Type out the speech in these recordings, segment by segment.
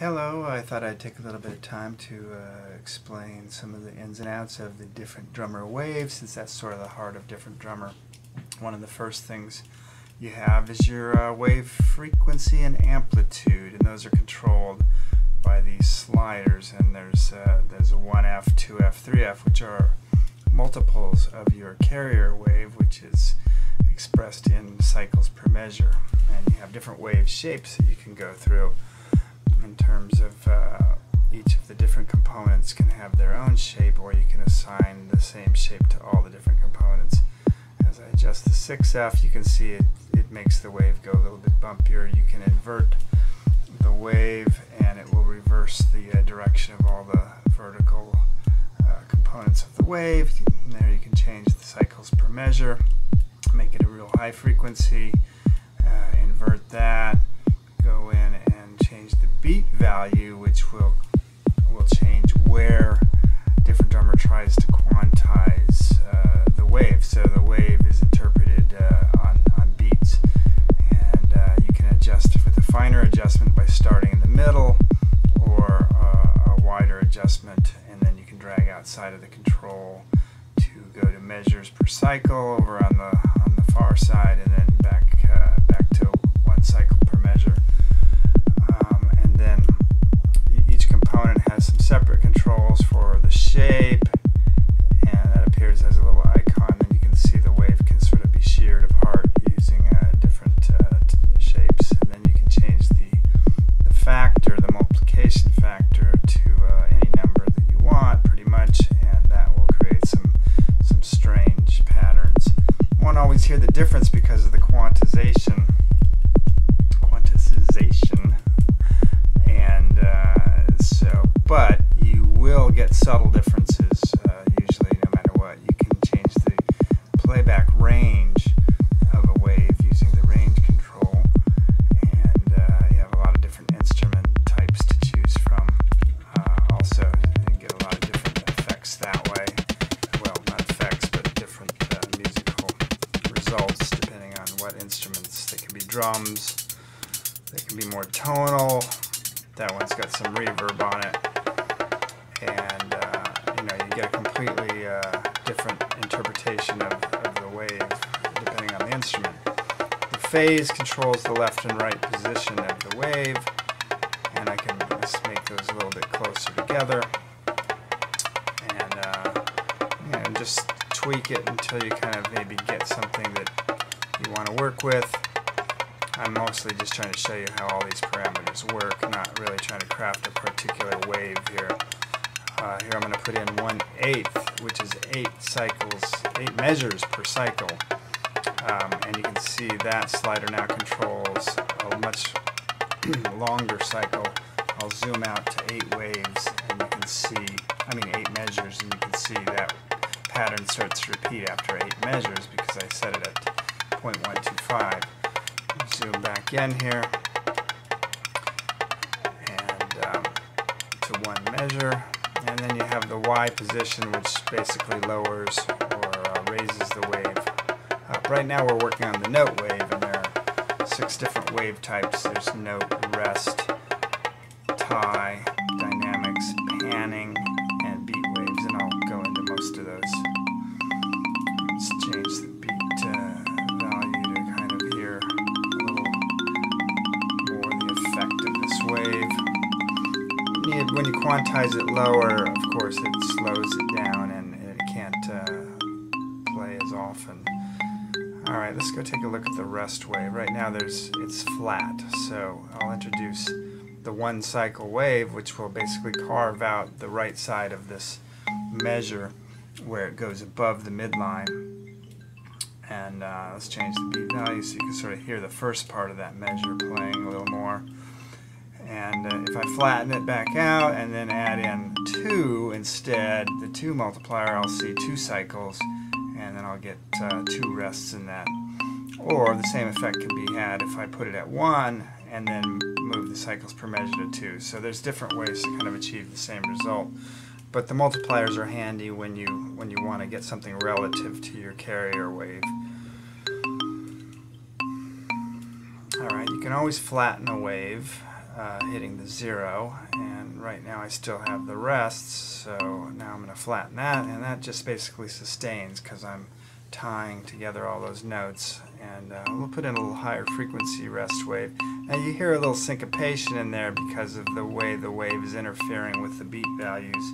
Hello, I thought I'd take a little bit of time to explain some of the ins and outs of the different drummer waves, since that's sort of the heart of different drummer. One of the first things you have is your wave frequency and amplitude, and those are controlled by these sliders, and there's a 1F, 2F, 3F, which are multiples of your carrier wave, which is expressed in cycles per measure. And you have different wave shapes that you can go through in terms of each of the different components can have their own shape, or you can assign the same shape to all the different components. As I adjust the 6F, you can see it makes the wave go a little bit bumpier. You can invert the wave and it will reverse the direction of all the vertical components of the wave. And there you can change the cycles per measure, make it a real high frequency, invert that, go in and change the beat value, which will change where different drummer tries to quantize the wave. So the wave is interpreted on beats, and you can adjust with a finer adjustment by starting in the middle, or a wider adjustment, and then you can drag outside of the control to go to measures per cycle over on the far side, and then back to one cycle per measure. And then each component has some separate controls for the shape, and that appears as a little icon, and you can see the wave can sort of be sheared apart using different shapes. And then you can change the factor, the multiplication factor, to any number that you want, pretty much, and that will create some strange patterns. You won't always hear the difference because of the quantization, and but you will get subtle differences usually, no matter what. You can change the playback range of a wave using the range control, and you have a lot of different instrument types to choose from. Also, you get a lot of different effects that way. Well, not effects, but different musical results depending on what instruments. They can be drums, they can be more tonal. That one's got some reverb on it, and you get a completely different interpretation of the wave depending on the instrument. The phase controls the left and right position of the wave, and I can just make those a little bit closer together, and just tweak it until you kind of maybe get something that you want to work with. I'm mostly just trying to show you how all these parameters work, not really trying to craft a particular wave here. Here I'm going to put in 1/8, which is 8 measures per cycle. And you can see that slider now controls a much longer cycle. I'll zoom out to 8 waves, and you can see, 8 measures, and you can see that pattern starts to repeat after 8 measures because I set it at 0.125. Zoom back in here, and to 1 measure, and then you have the Y position, which basically lowers or raises the wave up. Right now we're working on the note wave, and there are 6 different wave types. There's note, rest, tie, dynamics, panning, and beat waves, and I'll go into most of those. Let's change the beat value to kind of hear wave. When you quantize it lower, of course, it slows it down and it can't play as often. Alright, let's go take a look at the rest wave. Right now it's flat, so I'll introduce the 1 cycle wave, which will basically carve out the right side of this measure where it goes above the midline. And let's change the beat value so you can sort of hear the first part of that measure playing a little more. And if I flatten it back out and then add in 2 instead, the 2 multiplier, I'll see 2 cycles, and then I'll get 2 rests in that. Or the same effect can be had if I put it at 1 and then move the cycles per measure to 2. So there's different ways to kind of achieve the same result. But the multipliers are handy when you want to get something relative to your carrier wave. Alright, you can always flatten a wave. hitting the 0, and right now I still have the rests, so now I'm going to flatten that, and that just basically sustains because I'm tying together all those notes. And we'll put in a little higher frequency rest wave. Now you hear a little syncopation in there because of the way the wave is interfering with the beat values.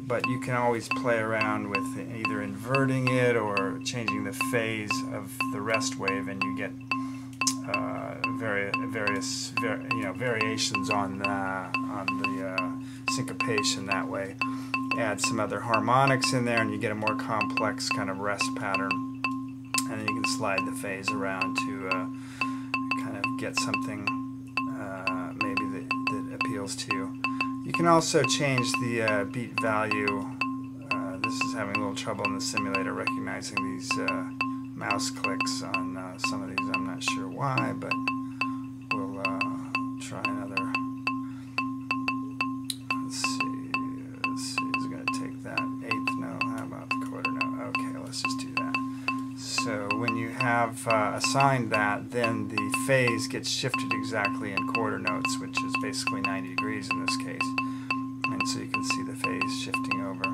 But you can always play around with either inverting it or changing the phase of the rest wave, and you get various variations on the syncopation that way. Add some other harmonics in there, and you get a more complex kind of rest pattern. And then you can slide the phase around to kind of get something maybe that appeals to you. You can also change the beat value. This is having a little trouble in the simulator recognizing these mouse clicks on some of these. I'm not sure why, but we'll try another. Let's see. It's going to take that eighth note. How about the quarter note? Okay, let's just do that. So when you have assigned that, then the phase gets shifted exactly in quarter notes, which is basically 90 degrees in this case. And so you can see the phase shifting over.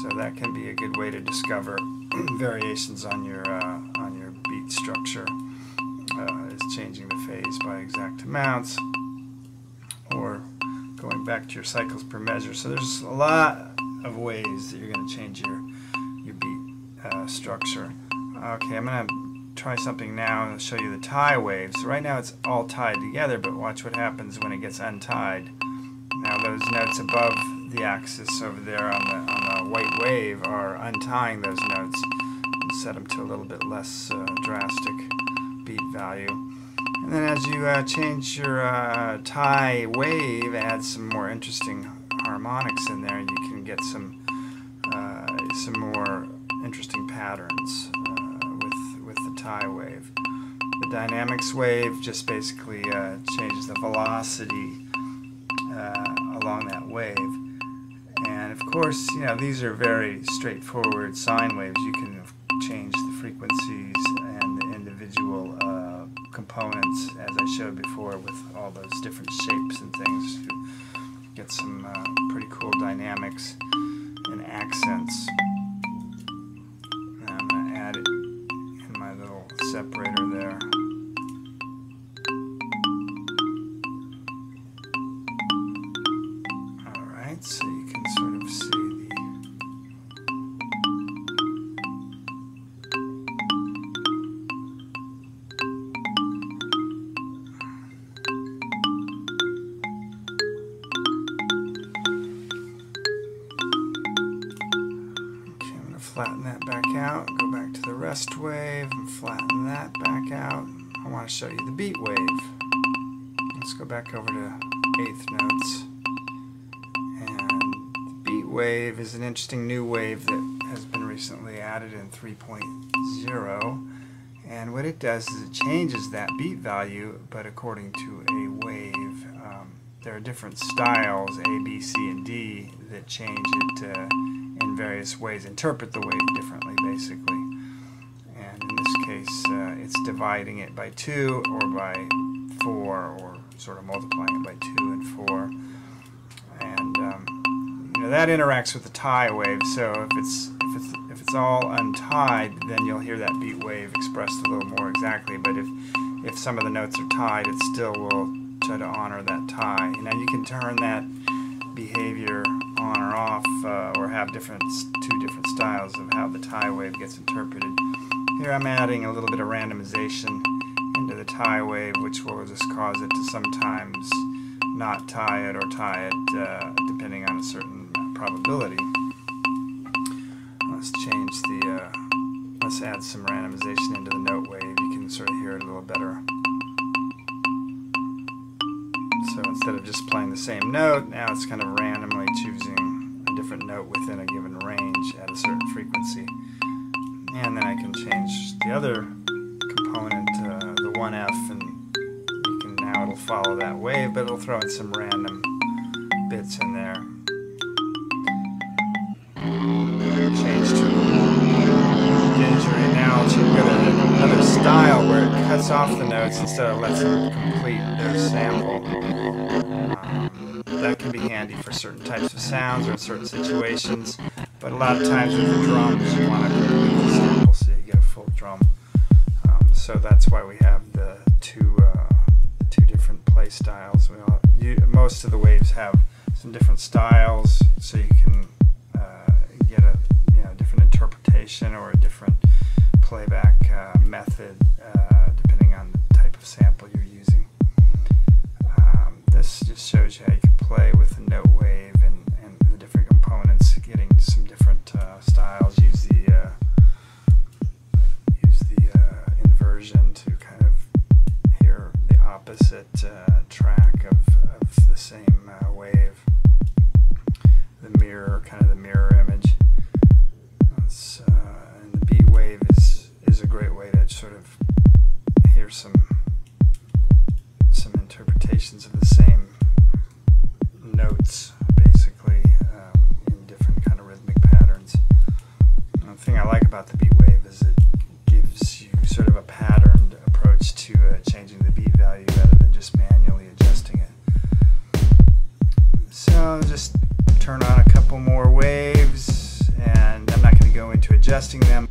So that can be a good way to discover variations on your beat structure, is changing the phase by exact amounts, or going back to your cycles per measure. So there's a lot of ways that you're going to change your beat structure. Okay, I'm going to try something now and show you the tie waves. So right now it's all tied together, but watch what happens when it gets untied. Now those notes above the axis over there on the white wave are untying those notes and set them to a little bit less drastic beat value. And then as you change your tie wave, add some more interesting harmonics in there, you can get some more interesting patterns with the tie wave. The dynamics wave just basically changes the velocity along that wave. And of course, these are very straightforward sine waves. You can change the frequencies and the individual components, as I showed before, with all those different shapes and things to get some pretty cool dynamics and accents. And I'm going to add it in my little separator there. Alright, so you can sort of see flatten that back out, go back to the rest wave, and flatten that back out. I want to show you the beat wave. Let's go back over to eighth notes. And the beat wave is an interesting new wave that has been recently added in 3.0. And what it does is it changes that beat value, but according to a wave. There are different styles, A, B, C, and D, that change it in various ways, interpret the wave differently, basically. And in this case, it's dividing it by 2 or by 4, or sort of multiplying it by 2 and 4. And that interacts with the tie wave. So if it's all untied, then you'll hear that beat wave expressed a little more exactly. But if some of the notes are tied, it still will try to honor that tie. Now you can turn that behavior on or off, or have two different styles of how the tie wave gets interpreted. Here I'm adding a little bit of randomization into the tie wave, which will just cause it to sometimes not tie it or tie it depending on a certain probability. Let's add some randomization into the note wave. You can sort of hear it a little better. So instead of just playing the same note, now it's kind of randomly choosing a different note within a given range at a certain frequency. And then I can change the other component, the 1F, and now it'll follow that wave, but it'll throw in some random bits in there. Change to Dingery. Now I'll go to another style where it cuts off the notes instead of lets them complete their sample. That can be handy for certain types of sounds or in certain situations, but a lot of times with the drums you want to complete the sample so you get a full drum. So that's why we have the two different play styles. Most of the waves have some different styles, so you can get a different interpretation or a different playback method depending on the type of sample you're using. This just shows you how you can play with the note wave and the different components, getting some different styles. Use the inversion to kind of hear the opposite track of the same wave. The mirror, kind of the mirror image. And the beat wave is a great way to sort of hear some interpretations of the same notes, basically, in different kind of rhythmic patterns. And the thing I like about the beat wave is it gives you sort of a patterned approach to changing the beat value rather than just manually adjusting it. So just turn on a couple more waves, and I'm not going to go into adjusting them.